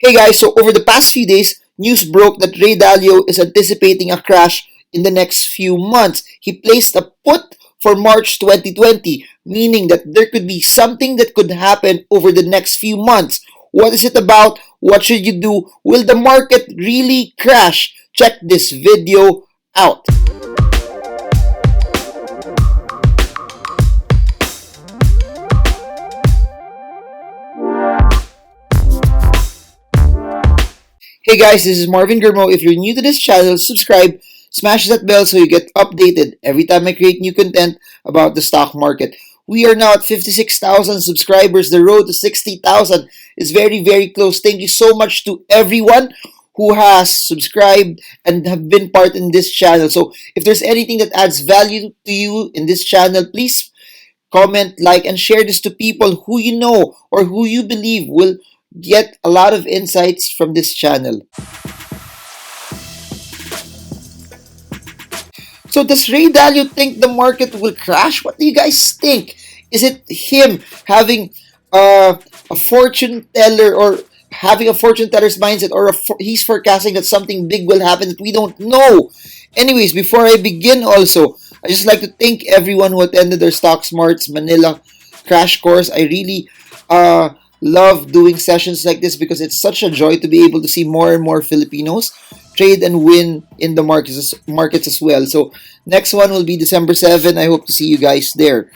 Hey guys, so over the past few days, news broke that Ray Dalio is anticipating a crash in the next few months. He placed a put for March 2020, meaning that there could be something that could happen over the next few months. What is it about? What should you do? Will the market really crash? Check this video out. Hey guys, this is Marvin Germo. If you're new to this channel, subscribe, smash that bell so you get updated every time I create new content about the stock market. We are now at 56,000 subscribers. The road to 60,000 is very, very close. Thank you so much to everyone who has subscribed and have been part in this channel. So if there's anything that adds value to you in this channel, please comment, like, and share this to people who you know or who you believe will get a lot of insights from this channel. So does Ray Dalio think the market will crash? What do you guys think? Is it him having a fortune teller or having a fortune teller's mindset, or he's forecasting that something big will happen that we don't know? Anyways, before I begin also, I just like to thank everyone who attended our Stock Smarts Manila crash course. I really love doing sessions like this because it's such a joy to be able to see more and more Filipinos trade and win in the markets as well. So next one will be December 7. I hope to see you guys there.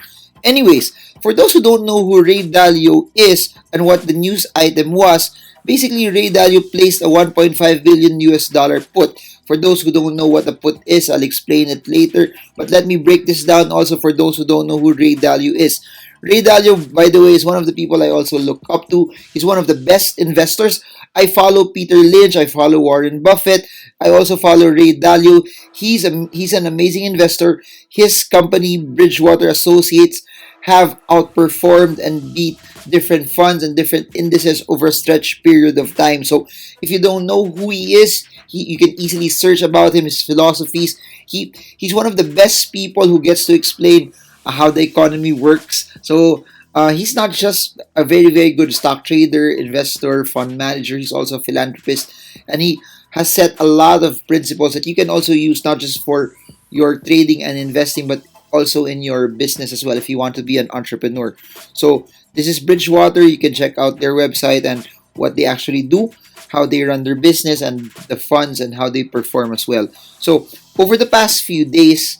Anyways, for those who don't know who Ray Dalio is and what the news item was, basically Ray Dalio placed a 1.5 billion US dollar put. For those who don't know what a put is, I'll explain it later. But let me break this down also for those who don't know who Ray Dalio is. Ray Dalio, by the way, is one of the people I also look up to. He's one of the best investors. I follow Peter Lynch. I follow Warren Buffett. I also follow Ray Dalio. He's an amazing investor. His company, Bridgewater Associates, have outperformed and beat different funds and different indices over a stretched period of time. So if you don't know who he is, you can easily search about him, his philosophies. He's one of the best people who gets to explain how the economy works. So he's not just a very, very good stock trader, investor, fund manager. He's also a philanthropist. And he has set a lot of principles that you can also use not just for your trading and investing, but also in your business as well if you want to be an entrepreneur. So this is Bridgewater. You can check out their website and what they actually do, how they run their business, and the funds and how they perform as well. So over the past few days,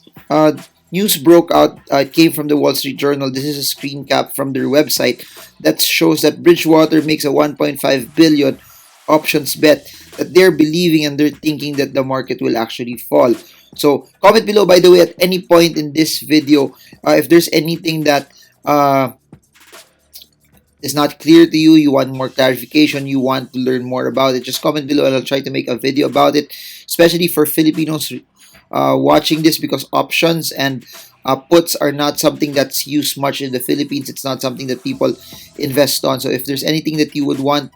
news broke out. It came from the Wall Street Journal. This is a screen cap from their website that shows that Bridgewater makes a 1.5 billion options bet that they're believing and they're thinking that the market will actually fall. So comment below, by the way, at any point in this video if there's anything that is not clear to you, you want more clarification, you want to learn more about it, just comment below and I'll try to make a video about it, especially for Filipinos watching this, because options and puts are not something that's used much in the Philippines. It's not something that people invest on. So if there's anything that you would want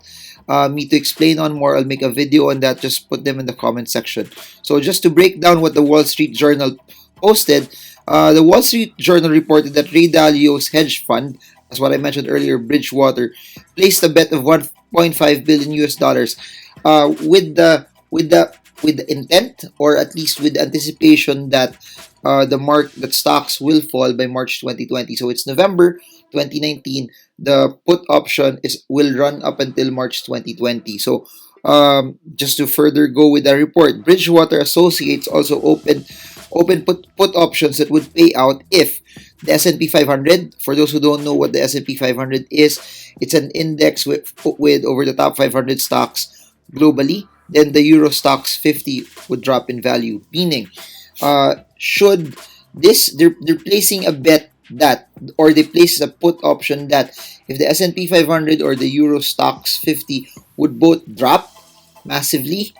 me to explain on more, I'll make a video on that. Just put them in the comment section. So just to break down what the Wall Street Journal posted, the Wall Street Journal reported that Ray Dalio's hedge fund, as what I mentioned earlier, Bridgewater, placed a bet of 1.5 billion US dollars with the intent, or at least with the anticipation, that that stocks will fall by March 2020. So it's November 2019. The put option will run up until March 2020. So just to further go with the report, Bridgewater Associates also opened put options that would pay out if the S&P 500, for those who don't know what the S&P 500 is, it's an index with over the top 500 stocks globally. Then the Euro Stocks 50 would drop in value. Meaning, should they're placing a bet that, or they place a put option that if the S&P 500 or the Euro Stocks 50 would both drop massively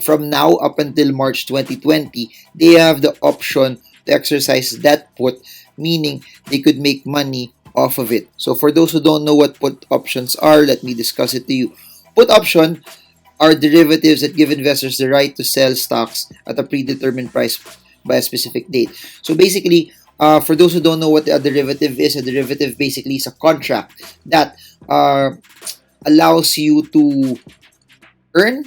from now up until March 2020, they have the option to exercise that put, meaning they could make money off of it. So for those who don't know what put options are, let me discuss it to you. Put option are derivatives that give investors the right to sell stocks at a predetermined price by a specific date. So basically, for those who don't know what a derivative is, a derivative basically is a contract that allows you to earn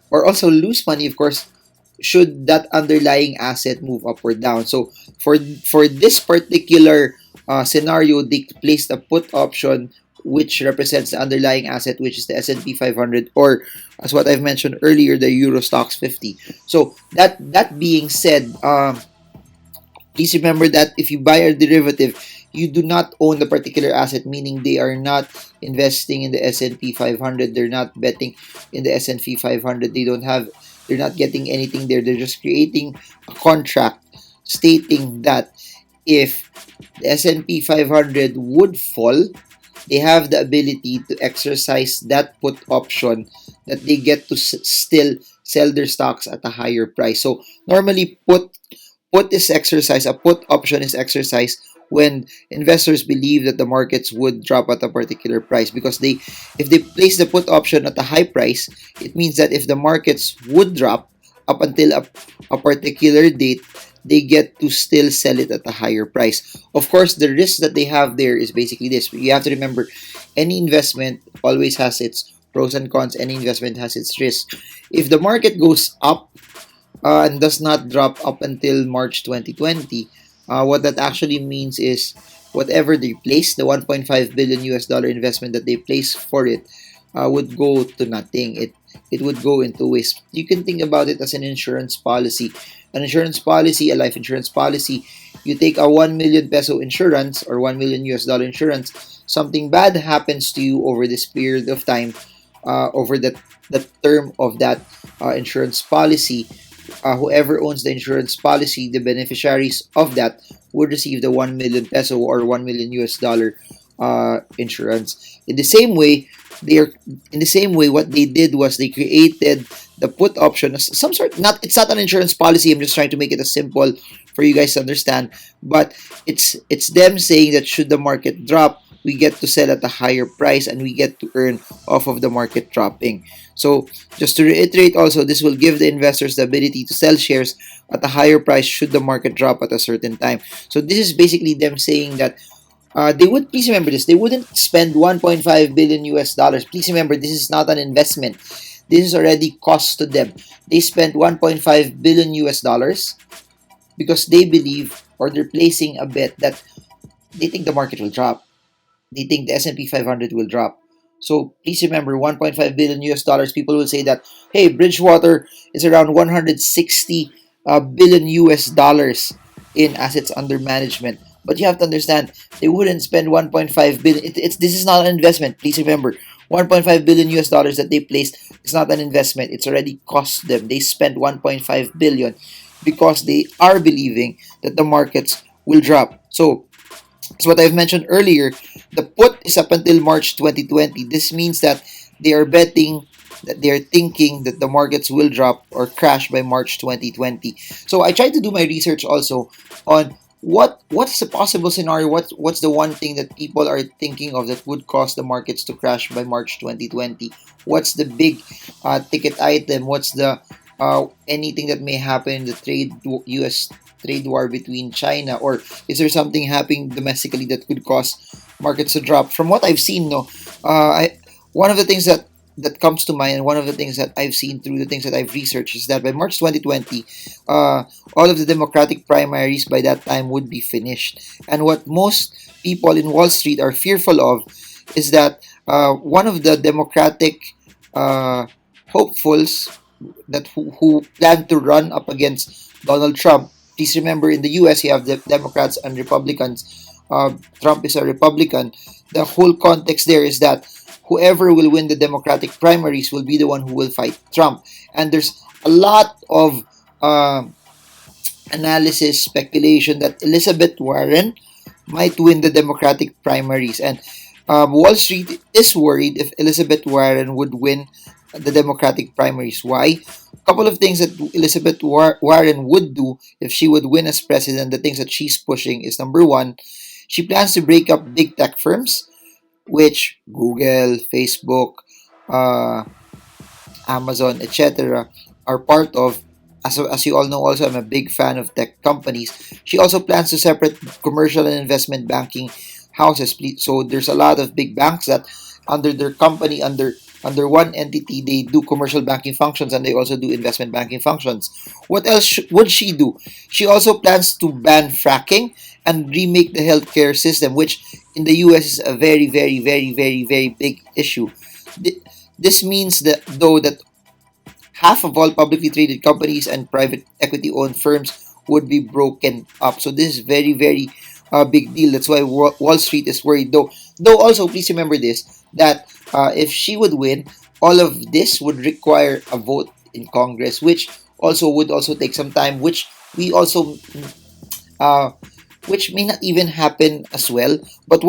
or also lose money, of course, should that underlying asset move up or down. So for this particular scenario, they placed a put option which represents the underlying asset, which is the S&P 500, or as what I've mentioned earlier, the Euro Stocks 50. So that being said, please remember that if you buy a derivative, you do not own the particular asset, meaning they are not investing in the S&P 500. They're not betting in the S&P 500. They're not getting anything there. They're just creating a contract stating that if the S&P 500 would fall, they have the ability to exercise that put option that they get to still sell their stocks at a higher price. So normally a put option is exercised when investors believe that the markets would drop at a particular price, because if they place the put option at a high price, it means that if the markets would drop up until a particular date, they get to still sell it at a higher price. Of course, the risk that they have there is basically this. You have to remember, any investment always has its pros and cons. Any investment has its risk. If the market goes up and does not drop up until March 2020, what that actually means is whatever they place, the 1.5 billion US dollar investment that they place for it, would go to nothing. It would go into waste. You can think about it as an insurance policy. An insurance policy, a life insurance policy, you take a 1 million peso insurance or 1 million US dollar insurance, something bad happens to you over this period of time, over the term of that insurance policy, whoever owns the insurance policy, the beneficiaries of that, would receive the 1 million peso or 1 million US dollar insurance. In the same way, what they did was they created the put option as some sort. Not It's not an insurance policy. I'm just trying to make it as simple for you guys to understand. But it's them saying that should the market drop, we get to sell at a higher price and we get to earn off of the market dropping. So just to reiterate also, this will give the investors the ability to sell shares at a higher price should the market drop at a certain time. So this is basically them saying that please remember this, they wouldn't spend 1.5 billion US dollars. Please remember, this is not an investment. This is already cost to them. They spent 1.5 billion US dollars because they believe, or they're placing a bet that they think the market will drop. They think the S&P 500 will drop. So please remember, 1.5 billion US dollars. People will say that, hey, Bridgewater is around 160 billion US dollars in assets under management. But you have to understand, they wouldn't spend 1.5 billion. This is not an investment. Please remember, 1.5 billion US dollars that they placed is not an investment. It's already cost them. They spent 1.5 billion because they are believing that the markets will drop. So as what I've mentioned earlier, the put is up until March 2020. This means that they are betting, that they are thinking that the markets will drop or crash by March 2020. So I tried to do my research also on what's the possible scenario, what's the one thing that people are thinking of that would cause the markets to crash by March 2020. What's the big ticket item? What's the anything that may happen in the US trade war between China, or is there something happening domestically that could cause markets to drop? From what I've seen, no, one of the things that comes to mind, and one of the things that I've seen through the things that I've researched, is that by March 2020, all of the Democratic primaries by that time would be finished. And what most people in Wall Street are fearful of is that one of the Democratic hopefuls who plan to run up against Donald Trump. Please remember, in the US, you have the Democrats and Republicans. Trump is a Republican. The whole context there is that whoever will win the Democratic primaries will be the one who will fight Trump. And there's a lot of analysis, speculation that Elizabeth Warren might win the Democratic primaries. And Wall Street is worried if Elizabeth Warren would win the Democratic primaries. Why? A couple of things that Elizabeth Warren would do if she would win as president. The things that she's pushing is, number one, she plans to break up big tech firms, which Google, Facebook, Amazon, etc. are part of. As you all know, also, I'm a big fan of tech companies. She also plans to separate commercial and investment banking houses. So there's a lot of big banks that under their company, under under one entity. They do commercial banking functions and they also do investment banking functions. What else would she do? She also plans to ban fracking and remake the healthcare system, which in the US is a very, very, very, very, very big issue. This means that though that half of all publicly traded companies and private equity owned firms would be broken up. So this is very, very big deal. That's why Wall Street is worried. Though also, please remember this, that if she would win, all of this would require a vote in Congress, which also would also take some time, we also uh, which may not even happen as well. But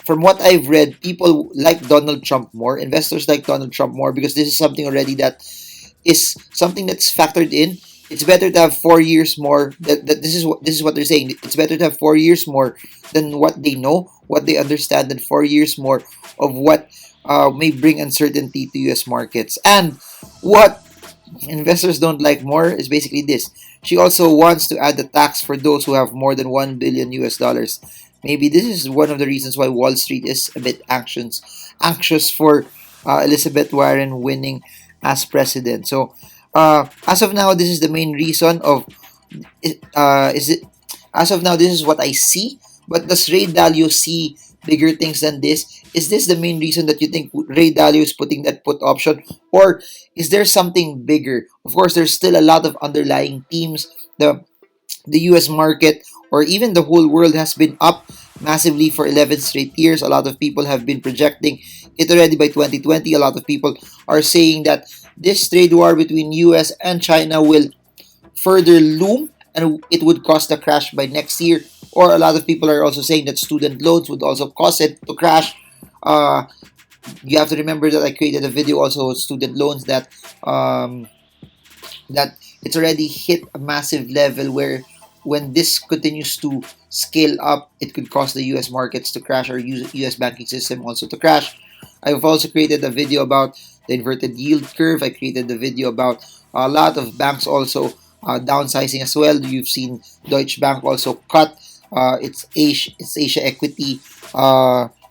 from what I've read, people like Donald Trump more. Investors like Donald Trump more because this is something already that is something that's factored in. It's better to have 4 years more. That this is what they're saying. It's better to have 4 years more than what they know, what they understand, than 4 years more of what may bring uncertainty to U.S. markets. And what investors don't like more is basically this. She also wants to add the tax for those who have more than 1 billion US dollars. Maybe this is one of the reasons why Wall Street is a bit anxious for Elizabeth Warren winning as president. So, as of now, this is the main reason of is it as of now, this is what I see. But does Ray Dalio see bigger things than this? Is this the main reason that you think Ray Dalio is putting that put option? Or is there something bigger? Of course, there's still a lot of underlying themes. The US market or even the whole world has been up massively for 11 straight years. A lot of people have been projecting it already by 2020. A lot of people are saying that this trade war between US and China will further loom and it would cause a crash by next year. Or a lot of people are also saying that student loans would also cause it to crash. Uh, you have to remember that I created a video also on student loans that it's already hit a massive level where when this continues to scale up, it could cause the US markets to crash or US banking system also to crash. I've also created a video about the inverted yield curve. I created a video about a lot of banks also downsizing as well. You've seen Deutsche Bank also cut its Asia equity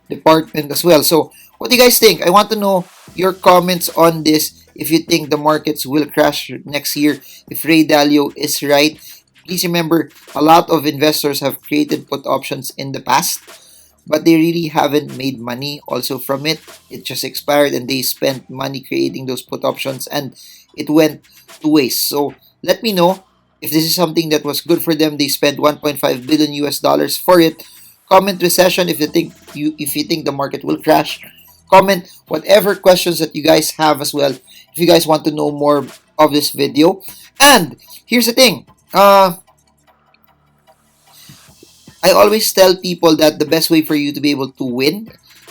department as well. So what do you guys think? I want to know your comments on this. If you think the markets will crash next year, if Ray Dalio is right, please remember a lot of investors have created put options in the past, but they really haven't made money also from it. It just expired and they spent money creating those put options and it went to waste. So let me know if this is something that was good for them. They spent 1.5 billion US dollars for it. Comment recession if you think the market will crash. Comment whatever questions that you guys have as well if you guys want to know more of this video. And here's the thing. I always tell people that the best way for you to be able to win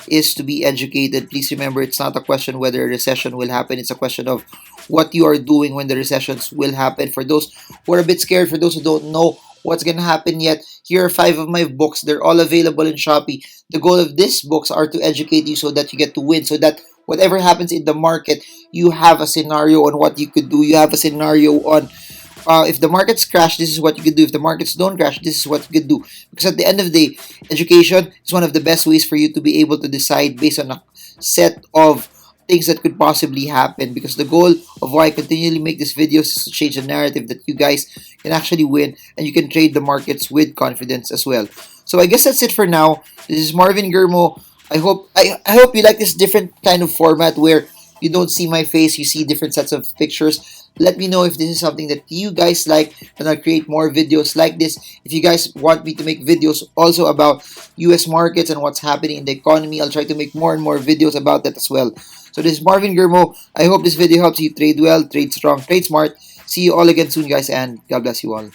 is to be educated. Please remember, it's not a question whether a recession will happen. It's a question of what you are doing when the recessions will happen. For those who are a bit scared, for those who don't know what's going to happen yet, here are 5 of my books. They're all available in Shopee. The goal of these books are to educate you so that you get to win, so that whatever happens in the market, you have a scenario on what you could do. You have a scenario on if the markets crash, this is what you could do. If the markets don't crash, this is what you could do. Because at the end of the day, education is one of the best ways for you to be able to decide based on a set of things that could possibly happen. Because the goal of why I continually make these videos is to change the narrative that you guys can actually win and you can trade the markets with confidence as well. So I guess that's it for now. This is Marvin Germo. I hope you like this different kind of format where you don't see my face, you see different sets of pictures. Let me know if this is something that you guys like, and I'll create more videos like this. If you guys want me to make videos also about US markets and what's happening in the economy, I'll try to make more and more videos about that as well. So this is Marvin Germo. I hope this video helps you trade well, trade strong, trade smart. See you all again soon, guys, and God bless you all.